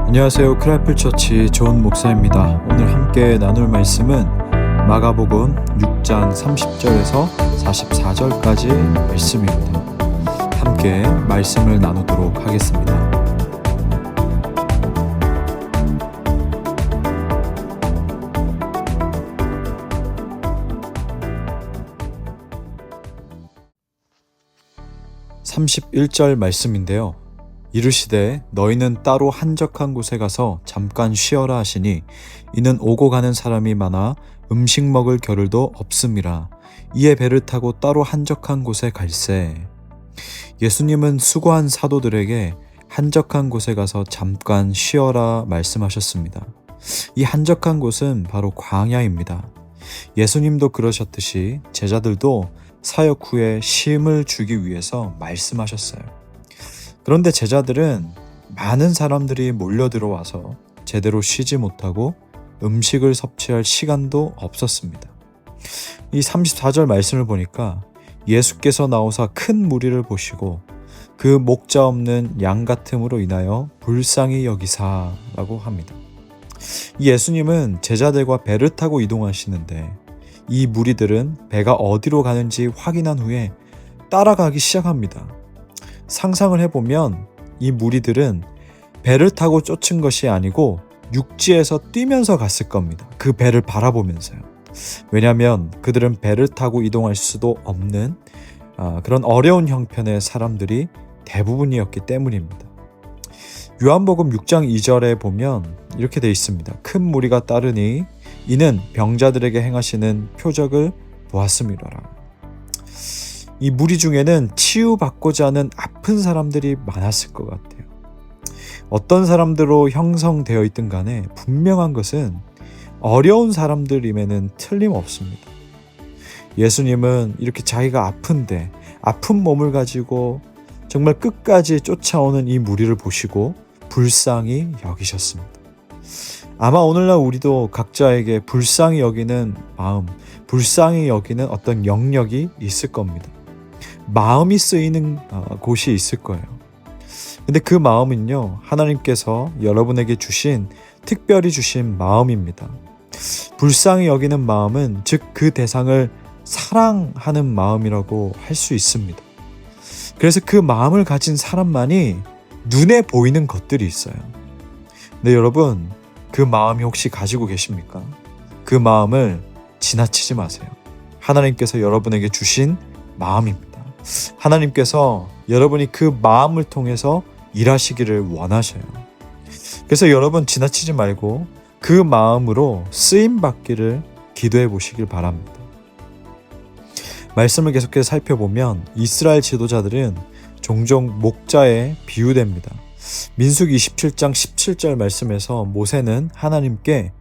안녕하세요. 크라이플처치 좋은 목사입니다. 오늘 함께 나눌 말씀은 마가복음 6장 30절에서 44절까지 말씀입니다. 함께 말씀을 나누도록 하겠습니다. (31절) 말씀인데요. 이르시되 너희는 따로 한적한 곳에 가서 잠깐 쉬어라 하시니 이는 오고 가는 사람이 많아 음식 먹을 겨를도 없음이라. 이에 배를 타고 따로 한적한 곳에 갈새. 예수님은 수고한 사도들에게 한적한 곳에 가서 잠깐 쉬어라 말씀하셨습니다. 이 한적한 곳은 바로 광야입니다. 예수님도 그러셨듯이 제자들도 사역 후에 쉼을 주기 위해서 말씀하셨어요. 그런데 제자들은 많은 사람들이 몰려 들어와서 제대로 쉬지 못하고 음식을 섭취할 시간도 없었습니다. 이 34절 말씀을 보니까 예수께서 나오사 큰 무리를 보시고 그 목자 없는 양 같음으로 인하여 불쌍히 여기사라고 합니다. 예수님은 제자들과 배를 타고 이동하시는데 이 무리들은 배가 어디로 가는지 확인한 후에 따라가기 시작합니다. 상상을 해보면 이 무리들은 배를 타고 쫓은 것이 아니고 육지에서 뛰면서 갔을 겁니다. 그 배를 바라보면서요. 왜냐하면 그들은 배를 타고 이동할 수도 없는 그런 어려운 형편의 사람들이 대부분이었기 때문입니다. 요한복음 6장 2절에 보면 이렇게 되어 있습니다. 큰 무리가 따르니 이는 병자들에게 행하시는 표적을 보았음이로라. 이 무리 중에는 치유받고자 하는 아픈 사람들이 많았을 것 같아요. 어떤 사람들로 형성되어 있든 간에 분명한 것은 어려운 사람들임에는 틀림없습니다. 예수님은 이렇게 자기가 아픈데 아픈 몸을 가지고 정말 끝까지 쫓아오는 이 무리를 보시고 불쌍히 여기셨습니다. 아마 오늘날 우리도 각자에게 불쌍히 여기는 마음, 불쌍히 여기는 어떤 영역이 있을 겁니다. 마음이 쓰이는 곳이 있을 거예요. 근데 그 마음은요, 하나님께서 여러분에게 주신, 특별히 주신 마음입니다. 불쌍히 여기는 마음은 즉 그 대상을 사랑하는 마음이라고 할 수 있습니다. 그래서 그 마음을 가진 사람만이 눈에 보이는 것들이 있어요. 근데 여러분, 그 마음이 혹시 가지고 계십니까? 그 마음을 지나치지 마세요. 하나님께서 여러분에게 주신 마음입니다. 하나님께서 여러분이 그 마음을 통해서 일하시기를 원하셔요. 그래서 여러분 지나치지 말고 그 마음으로 쓰임받기를 기도해 보시길 바랍니다. 말씀을 계속해서 살펴보면 이스라엘 지도자들은 종종 목자에 비유됩니다. 민수기 27장 17절 말씀에서 모세는 하나님께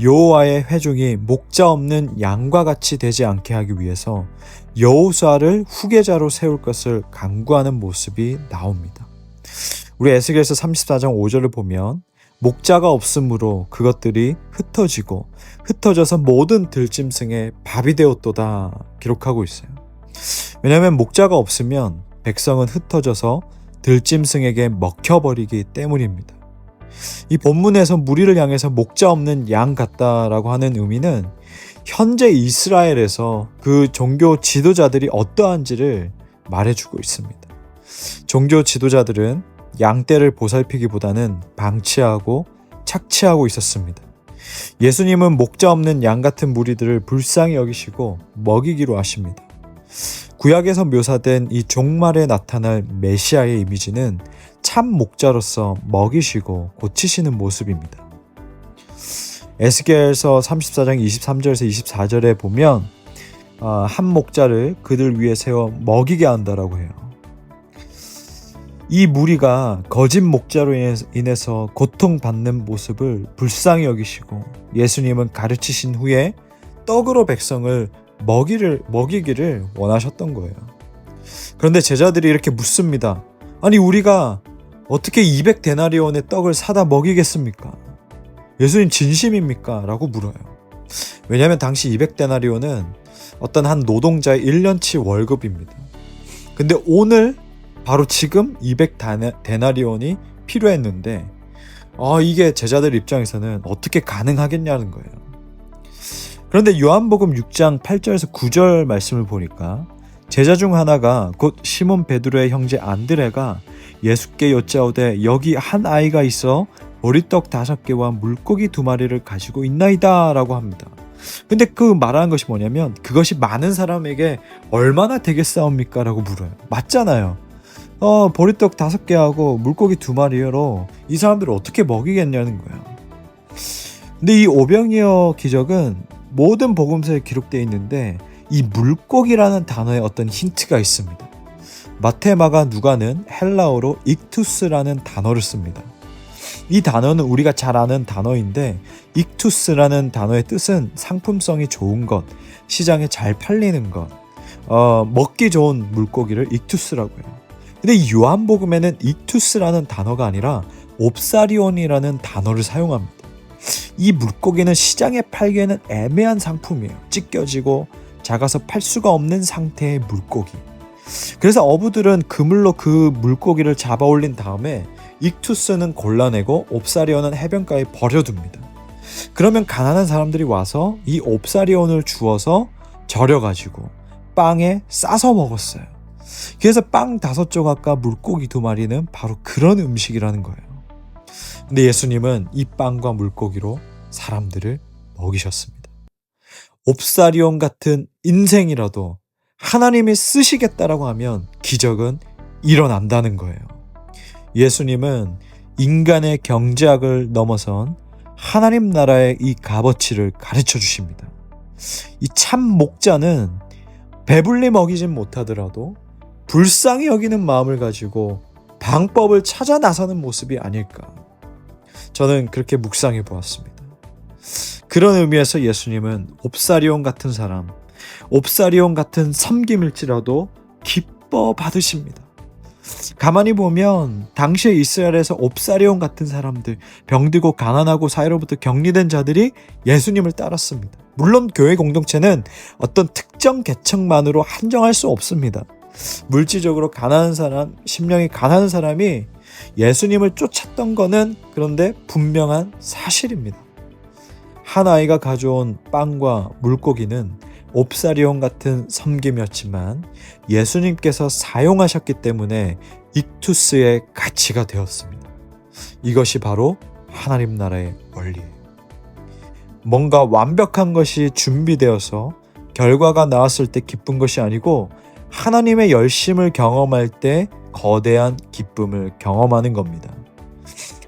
여호와의 회중이 목자 없는 양과 같이 되지 않게 하기 위해서 여호수아를 후계자로 세울 것을 간구하는 모습이 나옵니다. 우리 에스겔서 34장 5절을 보면 목자가 없으므로 그것들이 흩어지고 흩어져서 모든 들짐승의 밥이 되었도다 기록하고 있어요. 왜냐하면 목자가 없으면 백성은 흩어져서 들짐승에게 먹혀버리기 때문입니다. 이 본문에서 무리를 향해서 목자 없는 양 같다라고 하는 의미는 현재 이스라엘에서 그 종교 지도자들이 어떠한지를 말해주고 있습니다. 종교 지도자들은 양떼를 보살피기보다는 방치하고 착취하고 있었습니다. 예수님은 목자 없는 양 같은 무리들을 불쌍히 여기시고 먹이기로 하십니다. 구약에서 묘사된 이 종말에 나타날 메시아의 이미지는 참 목자로서 먹이시고 고치시는 모습입니다. 에스겔서 34장 23절에서 24절에 보면 한 목자를 그들 위에 세워 먹이게 한다라고 해요. 이 무리가 거짓 목자로 인해서 고통받는 모습을 불쌍히 여기시고 예수님은 가르치신 후에 떡으로 백성을 먹이기를 원하셨던 거예요. 그런데 제자들이 이렇게 묻습니다. 아니 우리가 어떻게 200데나리온의 떡을 사다 먹이겠습니까? 예수님 진심입니까? 라고 물어요. 왜냐하면 당시 200데나리온은 어떤 한 노동자의 1년치 월급입니다. 근데 오늘 바로 지금 200데나리온이 필요했는데 이게 제자들 입장에서는 어떻게 가능하겠냐는 거예요. 그런데 요한복음 6장 8절에서 9절 말씀을 보니까 제자 중 하나가 곧 시몬 베드로의 형제 안드레가 예수께 여짜오되 여기 한 아이가 있어 보리떡 5개와 물고기 2마리를 가지고 있나이다 라고 합니다. 근데 그 말하는 것이 뭐냐면 그것이 많은 사람에게 얼마나 되겠사옵니까? 라고 물어요. 맞잖아요. 보리떡 5개하고 물고기 2마리로 이 사람들을 어떻게 먹이겠냐는 거예요. 근데 이 오병이어 기적은 모든 복음서에 기록되어 있는데 이 물고기라는 단어에 어떤 힌트가 있습니다. 마태, 마가, 누가는 헬라어로 익투스라는 단어를 씁니다. 이 단어는 우리가 잘 아는 단어인데 익투스라는 단어의 뜻은 상품성이 좋은 것, 시장에 잘 팔리는 것, 먹기 좋은 물고기를 익투스라고 해요. 근데 이 요한복음에는 익투스라는 단어가 아니라 옵사리온이라는 단어를 사용합니다. 이 물고기는 시장에 팔기에는 애매한 상품이에요. 찢겨지고 작아서 팔 수가 없는 상태의 물고기. 그래서 어부들은 그물로 그 물고기를 잡아 올린 다음에 익투스는 골라내고 옵사리온은 해변가에 버려둡니다. 그러면 가난한 사람들이 와서 이 옵사리온을 주워서 절여가지고 빵에 싸서 먹었어요. 그래서 빵 5조각과 물고기 2마리는 바로 그런 음식이라는 거예요. 근데 예수님은 이 빵과 물고기로 사람들을 먹이셨습니다. 옵사리온 같은 인생이라도 하나님이 쓰시겠다라고 하면 기적은 일어난다는 거예요. 예수님은 인간의 경제학을 넘어선 하나님 나라의 이 값어치를 가르쳐 주십니다. 이 참 목자는 배불리 먹이진 못하더라도 불쌍히 여기는 마음을 가지고 방법을 찾아 나서는 모습이 아닐까. 저는 그렇게 묵상해 보았습니다. 그런 의미에서 예수님은 옵사리온 같은 사람, 옵사리온 같은 섬김일지라도 기뻐 받으십니다. 가만히 보면 당시에 이스라엘에서 옵사리온 같은 사람들, 병들고 가난하고 사회로부터 격리된 자들이 예수님을 따랐습니다. 물론 교회 공동체는 어떤 특정 계층만으로 한정할 수 없습니다. 물질적으로 가난한 사람, 심령이 가난한 사람이 예수님을 쫓았던 거는 그런데 분명한 사실입니다. 한 아이가 가져온 빵과 물고기는 옵사리온 같은 섬김이었지만 예수님께서 사용하셨기 때문에 익투스의 가치가 되었습니다. 이것이 바로 하나님 나라의 원리예요. 뭔가 완벽한 것이 준비되어서 결과가 나왔을 때 기쁜 것이 아니고 하나님의 열심을 경험할 때 거대한 기쁨을 경험하는 겁니다.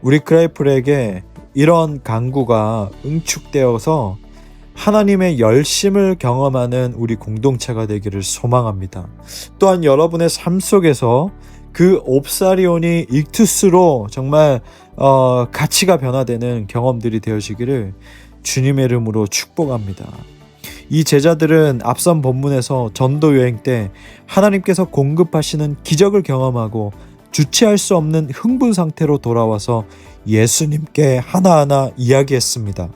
우리 크라이플에게 이런 간구가 응축되어서 하나님의 열심을 경험하는 우리 공동체가 되기를 소망합니다. 또한 여러분의 삶 속에서 그 옵사리온이 익투스로 정말 가치가 변화되는 경험들이 되어지기를 주님의 이름으로 축복합니다. 이 제자들은 앞선 본문에서 전도 여행 때 하나님께서 공급하시는 기적을 경험하고 주체할 수 없는 흥분 상태로 돌아와서 예수님께 하나하나 이야기했습니다.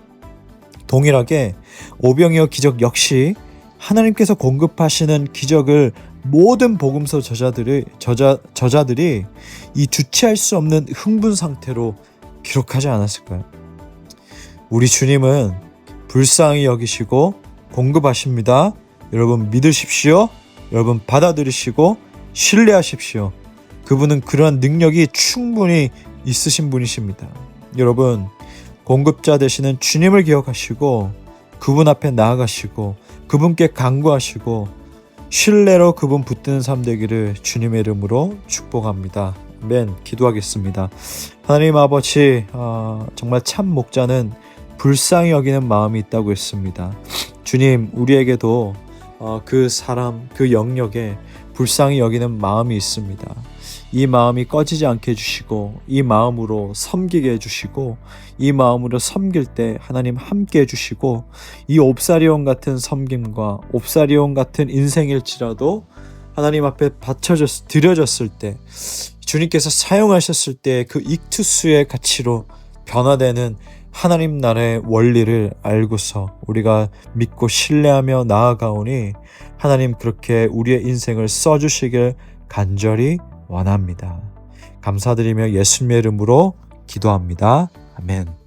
동일하게 오병이어 기적 역시 하나님께서 공급하시는 기적을 모든 복음서 저자들이 이 주체할 수 없는 흥분 상태로 기록하지 않았을까요? 우리 주님은 불쌍히 여기시고 공급하십니다. 여러분 믿으십시오. 여러분 받아들이시고 신뢰하십시오. 그분은 그러한 능력이 충분히 있으신 분이십니다. 여러분 공급자 되시는 주님을 기억하시고 그분 앞에 나아가시고 그분께 간구하시고 신뢰로 그분 붙드는 삶 되기를 주님의 이름으로 축복합니다. 아멘. 기도하겠습니다. 하나님 아버지, 정말 참 목자는 불쌍히 여기는 마음이 있다고 했습니다. 주님, 우리에게도 그 사람, 그 영역에 불쌍히 여기는 마음이 있습니다. 이 마음이 꺼지지 않게 해주시고 이 마음으로 섬기게 해주시고 이 마음으로 섬길 때 하나님 함께 해주시고 이 옵사리온 같은 섬김과 옵사리온 같은 인생일지라도 하나님 앞에 드려졌을 때 주님께서 사용하셨을 때 그 익투스의 가치로 변화되는 하나님 나라의 원리를 알고서 우리가 믿고 신뢰하며 나아가오니 하나님 그렇게 우리의 인생을 써주시길 간절히 원합니다. 감사드리며 예수님의 이름으로 기도합니다. 아멘.